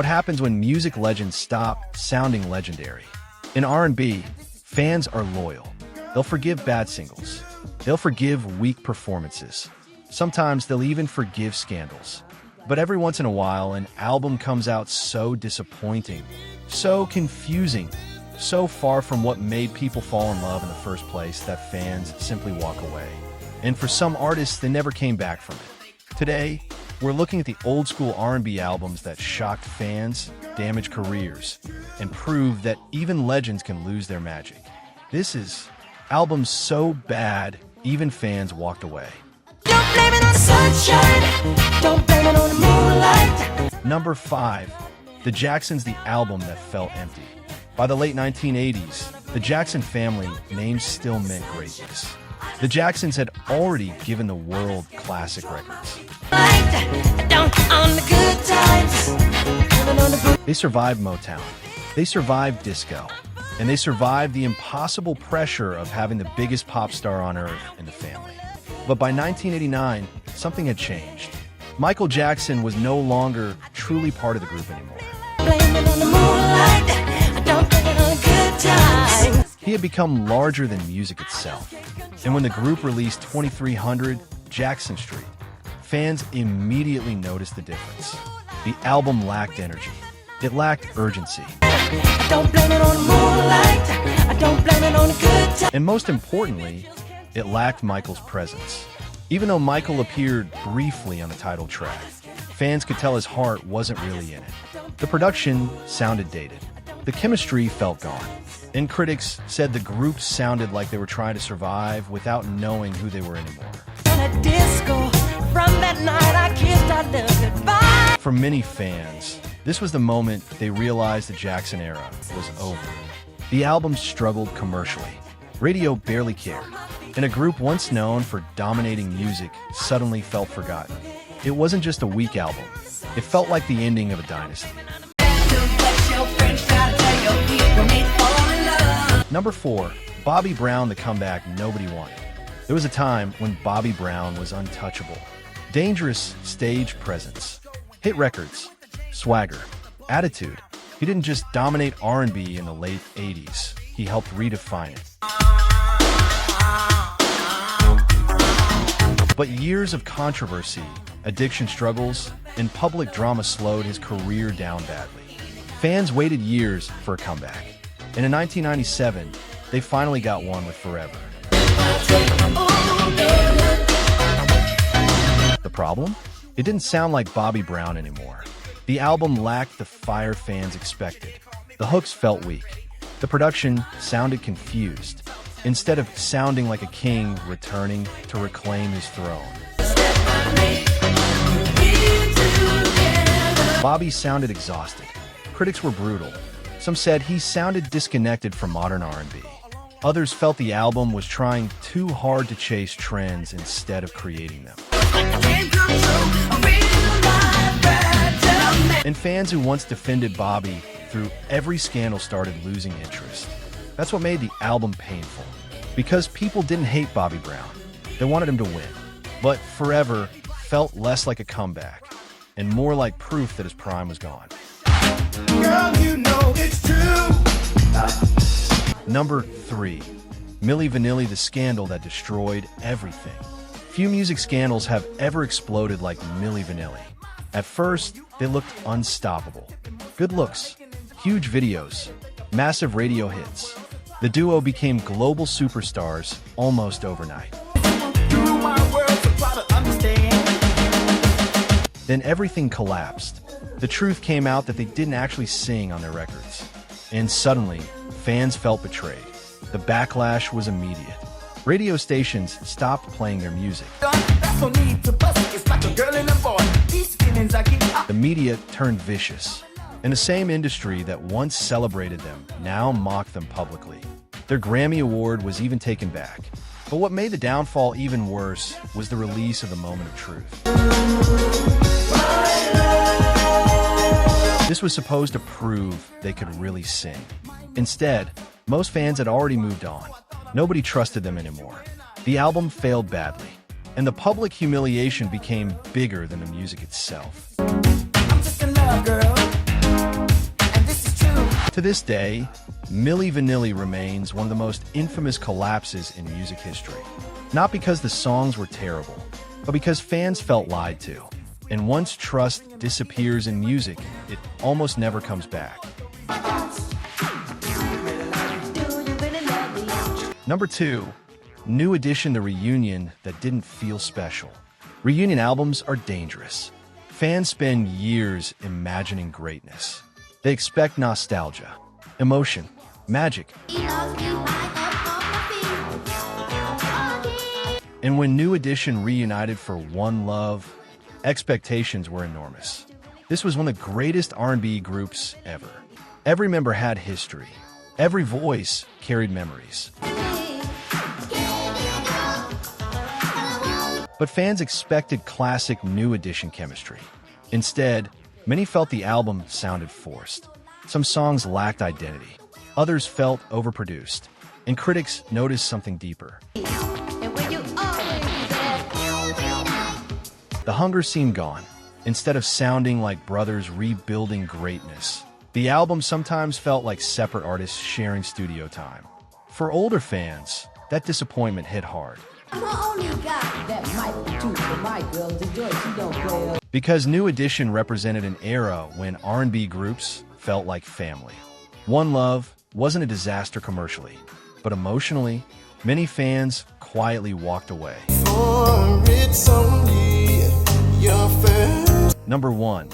What happens when music legends stop sounding legendary? In R&B, fans are loyal. They'll forgive bad singles. They'll forgive weak performances. Sometimes they'll even forgive scandals. But every once in a while, an album comes out so disappointing, so confusing, so far from what made people fall in love in the first place that fans simply walk away. And for some artists, they never came back from it. Today, we're looking at the old-school R&B albums that shocked fans, damaged careers, and proved that even legends can lose their magic. This is albums so bad, even fans walked away. Don't blame it on the sunshine. Don't blame it on the moonlight. Number 5. The Jacksons, the album that felt empty. By the late 1980s, the Jackson family name still meant greatness. The Jacksons had already given the world classic records. They survived Motown, they survived disco, and they survived the impossible pressure of having the biggest pop star on earth in the family. But by 1989, something had changed. Michael Jackson was no longer truly part of the group anymore. He had become larger than music itself. And when the group released 2300 Jackson Street, fans immediately noticed the difference. The album lacked energy. It lacked urgency. And most importantly, it lacked Michael's presence. Even though Michael appeared briefly on the title track, fans could tell his heart wasn't really in it. The production sounded dated. The chemistry felt gone. And critics said the group sounded like they were trying to survive without knowing who they were anymore. For many fans, this was the moment they realized the Jackson era was over. The album struggled commercially. Radio barely cared. And a group once known for dominating music suddenly felt forgotten. It wasn't just a weak album. It felt like the ending of a dynasty. Number 4. Bobby Brown, the comeback nobody wanted. There was a time when Bobby Brown was untouchable. Dangerous stage presence, hit records, swagger, attitude. He didn't just dominate R&B in the late 80s. He helped redefine it. But years of controversy, addiction struggles, and public drama slowed his career down badly. Fans waited years for a comeback. And in 1997, they finally got one with Forever. The problem? It didn't sound like Bobby Brown anymore. The album lacked the fire fans expected. The hooks felt weak. The production sounded confused, instead of sounding like a king returning to reclaim his throne. Bobby sounded exhausted. Critics were brutal. Some said he sounded disconnected from modern R&B. Others felt the album was trying too hard to chase trends instead of creating them. And fans who once defended Bobby through every scandal started losing interest. That's what made the album painful. Because people didn't hate Bobby Brown. They wanted him to win. But Forever felt less like a comeback and more like proof that his prime was gone. Girl, you know it's true. Number 3. Milli Vanilli, the scandal that destroyed everything. Few music scandals have ever exploded like Milli Vanilli. At first, they looked unstoppable. Good looks, huge videos, massive radio hits. The duo became global superstars almost overnight. Then everything collapsed. The truth came out that they didn't actually sing on their records. And suddenly, fans felt betrayed. The backlash was immediate. Radio stations stopped playing their music. The media turned vicious. And the same industry that once celebrated them now mocked them publicly. Their Grammy Award was even taken back. But what made the downfall even worse was the release of the Moment of Truth. This was supposed to prove they could really sing. Instead, most fans had already moved on. Nobody trusted them anymore. The album failed badly, and the public humiliation became bigger than the music itself. I'm just a love girl. and this is true. To this day, Milli Vanilli remains one of the most infamous collapses in music history. Not because the songs were terrible, but because fans felt lied to. And once trust disappears in music, it almost never comes back. Number 2. New Edition: The Reunion That Didn't Feel Special. Reunion albums are dangerous. Fans spend years imagining greatness. They expect nostalgia, emotion, magic. And when New Edition reunited for One Love, expectations were enormous. This was one of the greatest R&B groups ever. Every member had history. Every voice carried memories. But fans expected classic New Edition chemistry. Instead, many felt the album sounded forced. Some songs lacked identity. Others felt overproduced. And critics noticed something deeper. The hunger seemed gone. Instead of sounding like brothers rebuilding greatness, the album sometimes felt like separate artists sharing studio time. For older fans, that disappointment hit hard. Because New Edition represented an era when R&B groups felt like family. One Love wasn't a disaster commercially, but emotionally, many fans quietly walked away. Number 1.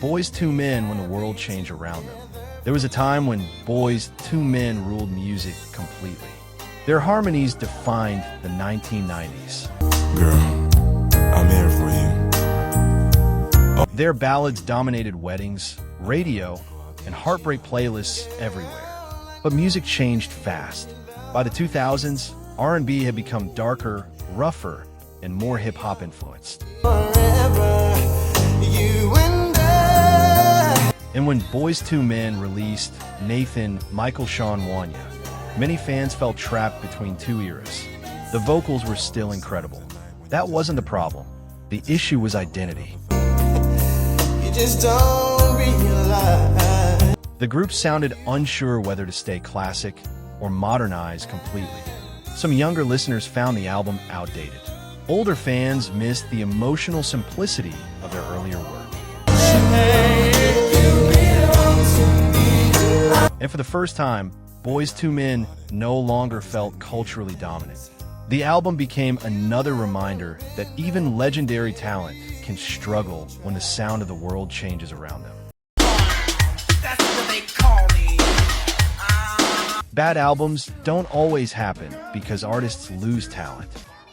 Boyz II Men: When the World Changed Around Them. There was a time when Boyz II Men ruled music completely. Their harmonies defined the 1990s. Girl, I'm here for you. Their ballads dominated weddings, radio, and heartbreak playlists everywhere. But music changed fast. By the 2000s, R&B had become darker, rougher, and more hip-hop influenced. And when Boyz II Men released Nathan, Michael, Sean, Wanya, many fans felt trapped between two eras. The vocals were still incredible. That wasn't the problem. The issue was identity. You just don't realize. The group sounded unsure whether to stay classic or modernize completely. Some younger listeners found the album outdated. Older fans missed the emotional simplicity of their earlier work. And for the first time, Boyz II Men no longer felt culturally dominant. The album became another reminder that even legendary talent can struggle when the sound of the world changes around them. That's what they call me. Bad albums don't always happen because artists lose talent.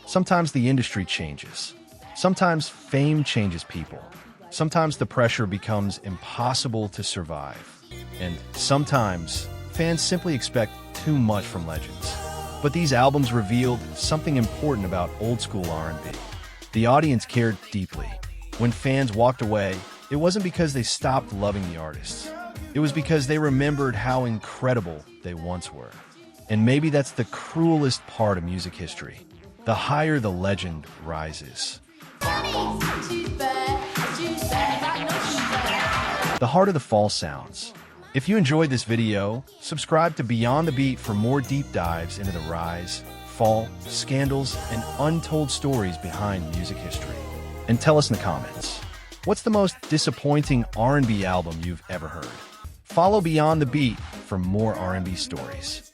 Sometimes the industry changes. Sometimes fame changes people. Sometimes the pressure becomes impossible to survive. And sometimes fans simply expect too much from legends. But these albums revealed something important about old school R&B. The audience cared deeply. When fans walked away, it wasn't because they stopped loving the artists. It was because they remembered how incredible they once were. And maybe that's the cruelest part of music history. The higher the legend rises, the harder the fall sounds. If you enjoyed this video, subscribe to Beyond the Beat for more deep dives into the rise, fall, scandals, and untold stories behind music history. And tell us in the comments, what's the most disappointing R&B album you've ever heard? Follow Beyond the Beat for more R&B stories.